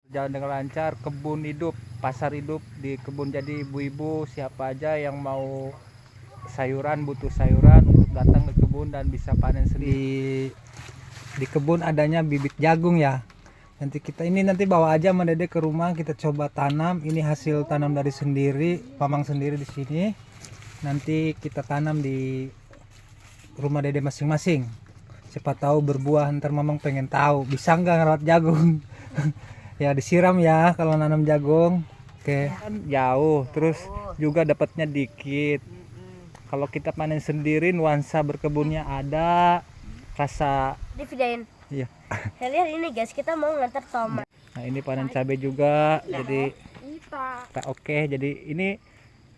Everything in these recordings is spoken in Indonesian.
Jalan dengan lancar, kebun hidup, pasar hidup di kebun. Jadi ibu-ibu siapa aja yang mau sayuran, butuh sayuran untuk datang ke kebun dan bisa panen sendiri. Di kebun adanya bibit jagung ya. Nanti bawa aja sama Dede ke rumah, kita coba tanam. Ini hasil tanam dari sendiri, Mamang sendiri di sini. Nanti kita tanam di rumah Dede masing-masing. Siapa tahu berbuah, ntar Mamang pengen tahu bisa nggak ngerawat jagung. Ya disiram ya kalau nanam jagung. Oke. Kan jauh, terus juga dapatnya dikit. Kalau kita panen sendiri, nuansa berkebunnya ada, rasa. Dividein. Iya. Lihat ini guys, kita mau ngantar tomat. Nah ini panen cabai juga, jadi oke. Jadi ini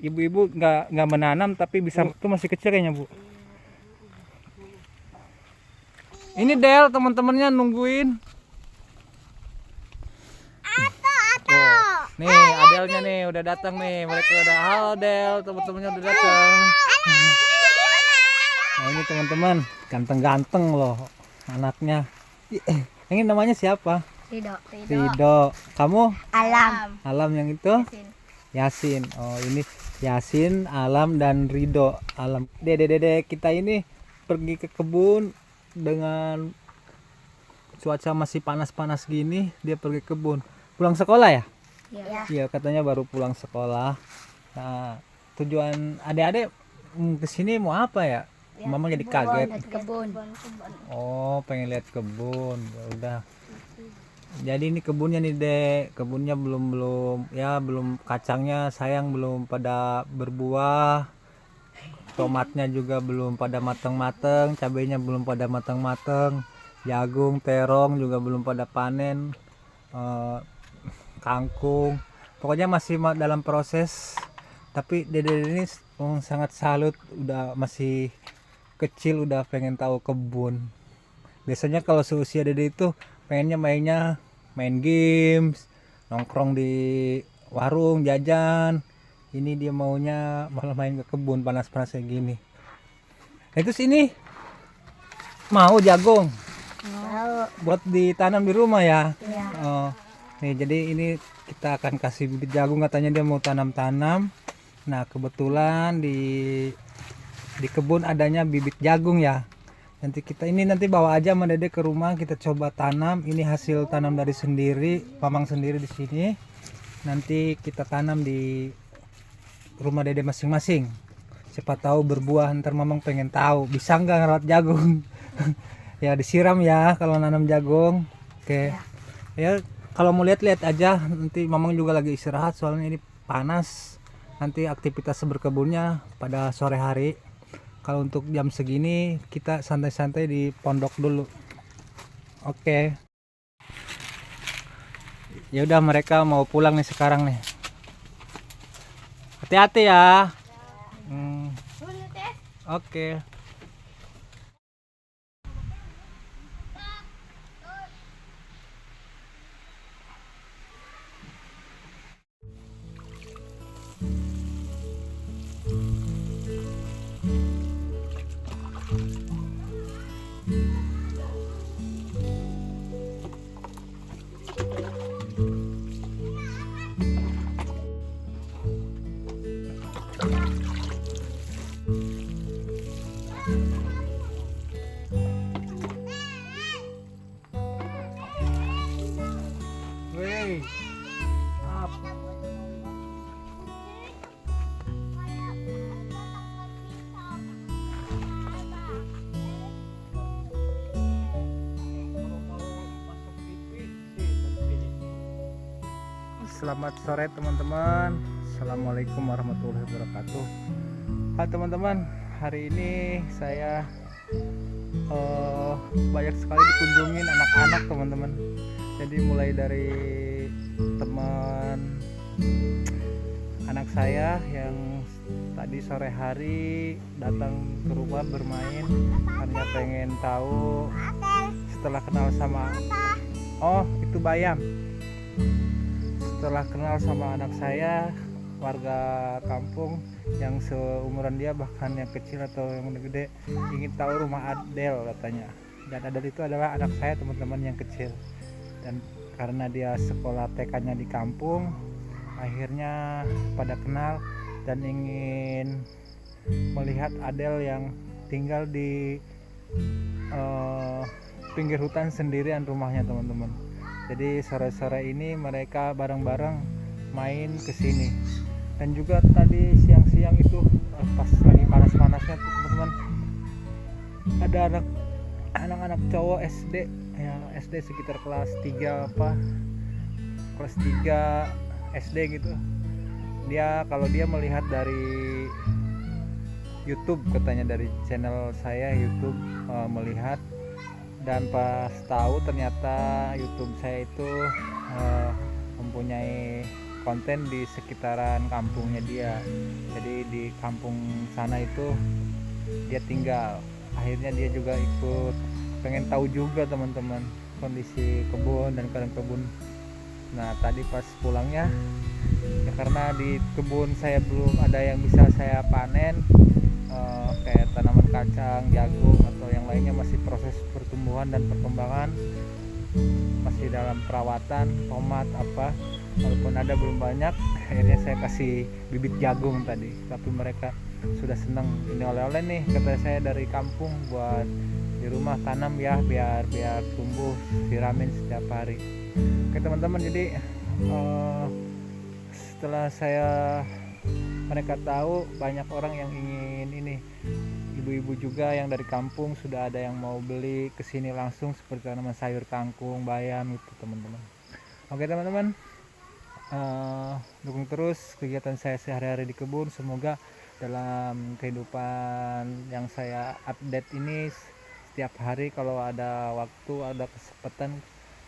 ibu-ibu nggak menanam tapi bisa. Itu masih kecil kayaknya Bu. Ini Del, teman-temannya nungguin. Nih Adelnya nih udah datang nih, mereka udah. Halo Del, teman-temannya udah datang. Nah ini teman-teman, ganteng-ganteng loh anaknya. Ini namanya siapa? Rido. Kamu? Alam yang itu? Yasin. Oh ini Yasin, Alam dan Rido. Alam. Dede kita ini pergi ke kebun dengan cuaca masih panas-panas gini, dia pergi ke kebun. Pulang sekolah ya? Iya, katanya baru pulang sekolah. Nah, tujuan adik-adik kesini mau apa ya? Mama jadi kaget. Kebun. Oh, pengen lihat kebun. Ya udah. Jadi ini kebunnya nih, Dek. Kebunnya belum kacangnya sayang belum pada berbuah. Tomatnya juga belum pada mateng-mateng, cabenya belum pada mateng-mateng. Jagung, terong juga belum pada panen. Kangkung. Pokoknya masih dalam proses. Tapi Dede ini sangat salut, udah masih kecil udah pengen tahu kebun. Biasanya kalau seusia Dede itu pengennya main games, nongkrong di warung, jajan. Ini dia maunya malah main ke kebun panas-panas kayak gini. Itu sini mau jagung. Buat ditanam di rumah ya. Oh, nih jadi ini kita akan kasih bibit jagung, katanya dia mau tanam-tanam. Nah kebetulan di kebun adanya bibit jagung ya. Nanti bawa aja sama Dede ke rumah, kita coba tanam. Ini hasil tanam dari sendiri, Mamang sendiri di sini. Nanti kita tanam di rumah Dede masing-masing. Siapa tahu berbuah, ntar Mamang pengen tahu bisa nggak ngerawat jagung. Ya disiram ya kalau nanam jagung. Oke. Ya kalau mau lihat-lihat aja, nanti Mamang juga lagi istirahat soalnya ini panas. Nanti aktivitas berkebunnya pada sore hari. Kalau untuk jam segini kita santai-santai di pondok dulu. Oke. Ya udah mereka mau pulang nih sekarang nih. Hati-hati ya. Oke. Wey. Up. Selamat sore teman-teman. Assalamualaikum warahmatullahi wabarakatuh. Hai teman-teman, hari ini saya banyak sekali dikunjungin anak-anak teman-teman. Jadi mulai dari teman anak saya yang tadi sore hari datang ke rumah bermain karena pengen tahu setelah kenal sama itu Bayam. Setelah kenal sama anak saya, warga kampung yang seumuran dia, bahkan yang kecil atau yang gede, ingin tahu rumah Adel katanya. Dan Adel itu adalah anak saya teman-teman yang kecil. Dan karena dia sekolah TK-nya di kampung, akhirnya pada kenal dan ingin melihat Adel yang tinggal di pinggir hutan sendirian rumahnya teman-teman. Jadi sore-sore ini mereka bareng-bareng main ke sini. Dan juga tadi siang-siang itu pas lagi panas-panasnya tuh teman-teman, ada anak-anak cowok SD ya, SD sekitar kelas 3 kelas 3 SD gitu. Kalau dia melihat dari YouTube, katanya dari channel saya YouTube, melihat dan pas tahu ternyata YouTube saya itu mempunyai konten di sekitaran kampungnya dia. Jadi di kampung sana itu dia tinggal. Akhirnya dia juga ikut pengen tahu juga teman-teman kondisi kebun dan keadaan kebun. Nah tadi pas pulangnya ya, karena di kebun saya belum ada yang bisa saya panen, kayak tanaman kacang, jagung atau yang lainnya masih proses pertumbuhan dan perkembangan, masih dalam perawatan, tomat apa, walaupun ada belum banyak. Akhirnya saya kasih bibit jagung tadi, tapi mereka sudah senang, ini oleh-oleh nih kata saya dari kampung, buat di rumah tanam ya, biar tumbuh, siramin setiap hari. Oke teman-teman, jadi setelah mereka tahu banyak orang yang ingin ini, ibu-ibu juga yang dari kampung sudah ada yang mau beli kesini langsung, seperti tanaman sayur kangkung, bayam itu teman-teman. Oke teman-teman, dukung terus kegiatan saya sehari-hari di kebun. Semoga dalam kehidupan yang saya update ini setiap hari, kalau ada waktu, ada kesempatan,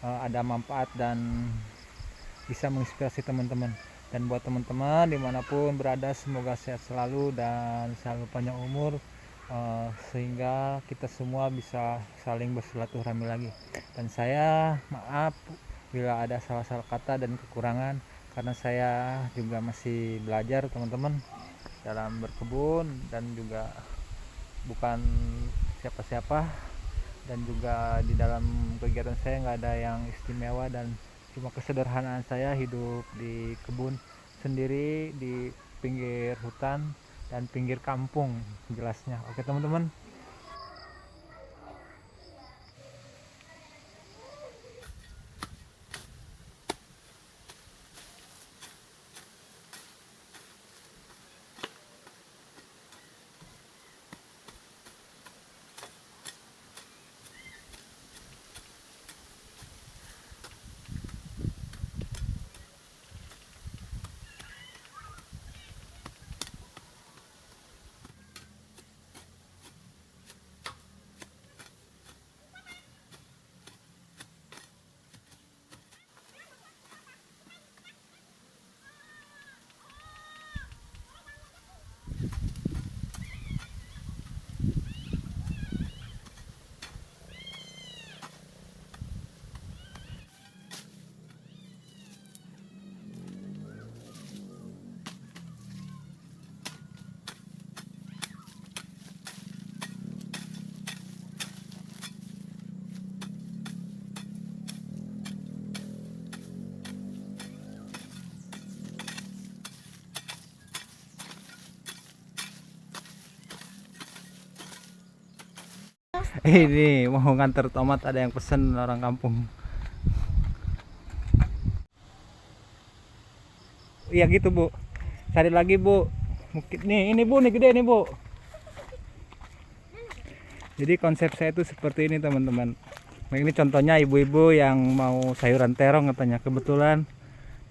ada manfaat dan bisa menginspirasi teman-teman. Dan buat teman-teman dimanapun berada, semoga sehat selalu dan selalu panjang umur, sehingga kita semua bisa saling bersilaturahmi lagi. Dan saya maaf bila ada salah-salah kata dan kekurangan, karena saya juga masih belajar teman-teman dalam berkebun, dan juga bukan siapa-siapa, dan juga di dalam kegiatan saya nggak ada yang istimewa, dan cuma kesederhanaan saya hidup di kebun sendiri di pinggir hutan dan pinggir kampung jelasnya. Oke teman-teman. Ini mau nganter tomat, ada yang pesen orang kampung. Iya gitu bu, cari lagi bu. Mungkin nih, ini bu, nih gede nih bu. Jadi konsep saya itu seperti ini teman-teman. Nah, ini contohnya ibu-ibu yang mau sayuran terong katanya. Kebetulan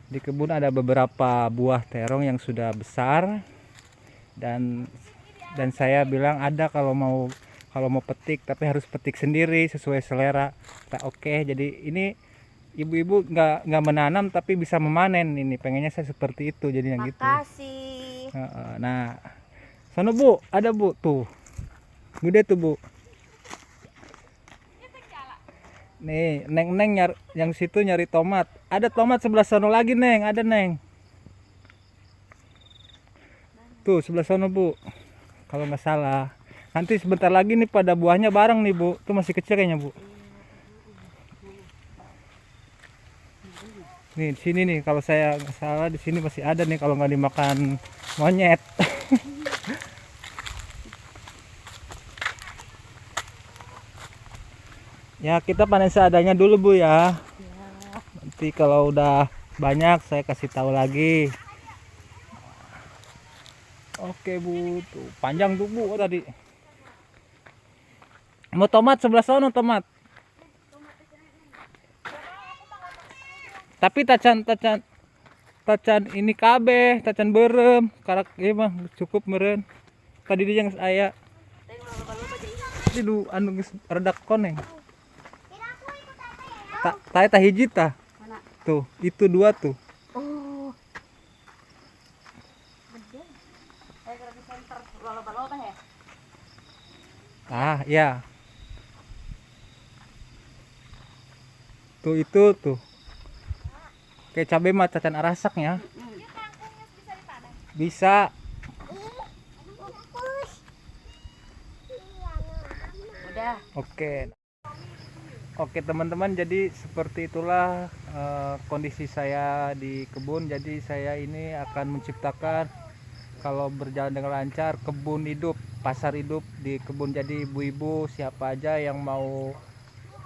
di kebun ada beberapa buah terong yang sudah besar, dan saya bilang ada kalau mau petik, tapi harus petik sendiri sesuai selera. Nah, oke, jadi ini ibu-ibu nggak menanam tapi bisa memanen. Ini pengennya saya seperti itu, jadinya gitu. Makasih. Nah, sana bu, ada bu tuh, gede tuh bu. Nih, neng yang situ nyari tomat. Ada tomat sebelah sono lagi neng, ada neng. Tuh sebelah sono bu, kalau nggak salah. Nanti sebentar lagi nih pada buahnya bareng nih bu. Tuh masih kecil kayaknya bu. Nih di sini nih kalau saya nggak salah di sini masih ada nih kalau nggak dimakan monyet. Ya kita panen seadanya dulu Bu ya. Nanti kalau udah banyak saya kasih tahu lagi. Oke Bu, tuh panjang tuh Bu tadi. Mau tomat sebelah sono tomat. Tapi tacan ini kabeh, tacan berem, karak ieu mah cukup meureun. Tadi dia yang aya. Aduh anu geus redak koneng. Tah hiji tah. Tuh, itu dua tuh. Oh. Gede. Kayak di center loba-loba ya. Ah, ya. Tuh itu tuh. Kayak cabai mah tacan arasaknya. Bisa. Udah. Oke. Oke teman-teman, jadi seperti itulah kondisi saya di kebun. Jadi saya ini akan menciptakan kalau berjalan dengan lancar kebun hidup, pasar hidup di kebun. Jadi ibu-ibu siapa aja yang mau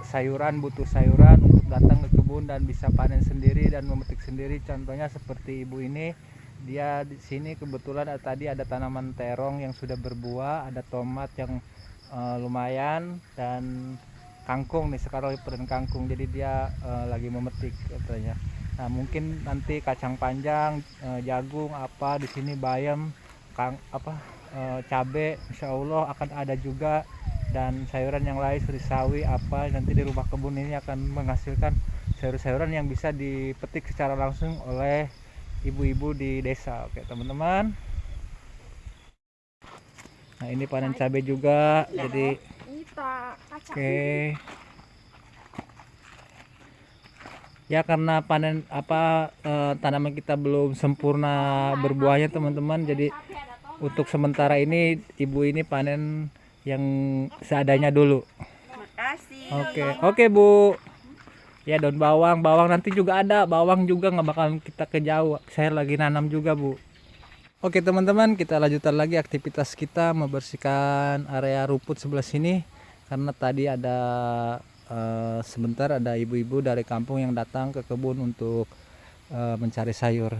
sayuran, butuh sayuran untuk datang ke kebun dan bisa panen sendiri dan memetik sendiri. Contohnya seperti ibu ini, dia di sini kebetulan tadi ada tanaman terong yang sudah berbuah, ada tomat yang lumayan, dan kangkung nih sekarang lagi panen kangkung, jadi dia lagi memetik katanya. Nah mungkin nanti kacang panjang, jagung apa di sini, bayam, cabe, insya Allah akan ada juga, dan sayuran yang lain seperti sawi apa, nanti di rumah kebun ini akan menghasilkan sayur-sayuran yang bisa dipetik secara langsung oleh ibu-ibu di desa. Oke teman-teman, nah ini panen cabai juga, jadi oke ya, karena panen tanaman kita belum sempurna berbuahnya teman-teman, jadi untuk sementara ini ibu ini panen yang seadanya dulu. Makasih. Oke Bu. Ya daun bawang nanti juga ada, bawang juga nggak bakal kita kejauh, saya lagi nanam juga Bu. Oke teman-teman, kita lanjutkan lagi aktivitas kita membersihkan area rumput sebelah sini, karena tadi ada sebentar ada ibu-ibu dari kampung yang datang ke kebun untuk mencari sayur.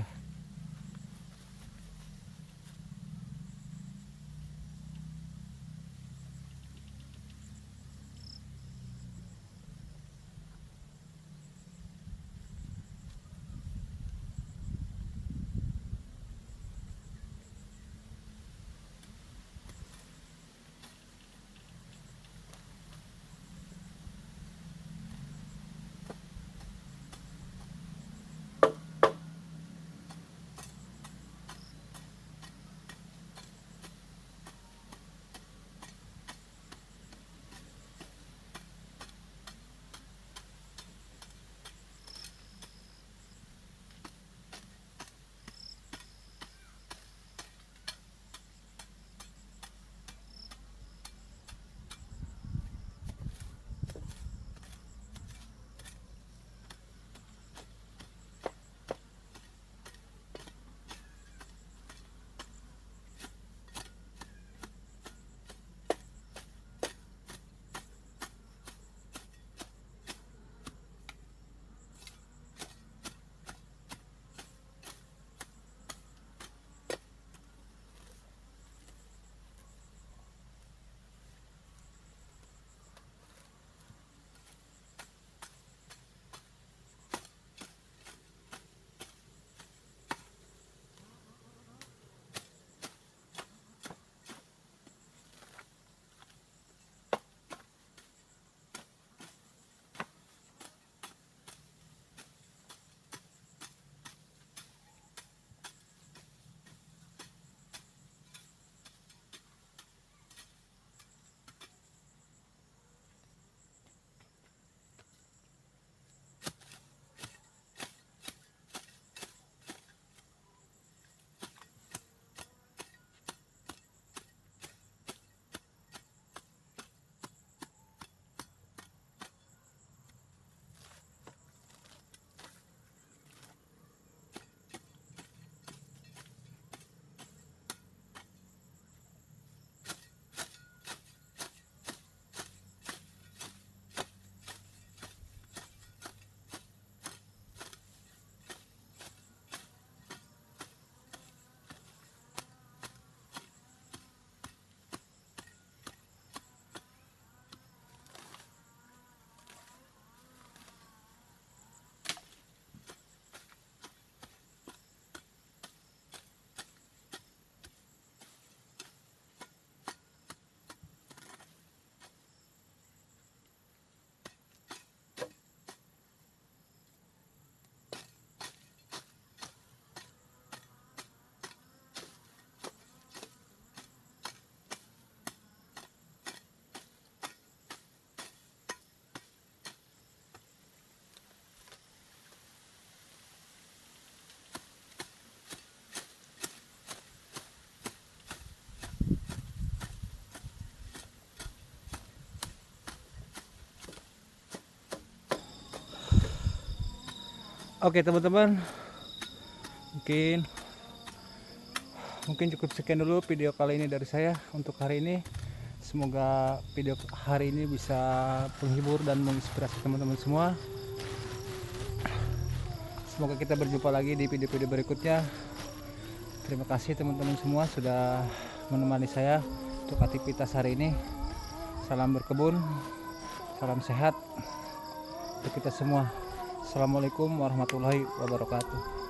Oke teman-teman, mungkin cukup sekian dulu video kali ini dari saya untuk hari ini. Semoga video hari ini bisa menghibur dan menginspirasi teman-teman semua. Semoga kita berjumpa lagi di video-video berikutnya. Terima kasih teman-teman semua sudah menemani saya untuk aktivitas hari ini. Salam berkebun, salam sehat untuk kita semua. Assalamualaikum warahmatullahi wabarakatuh.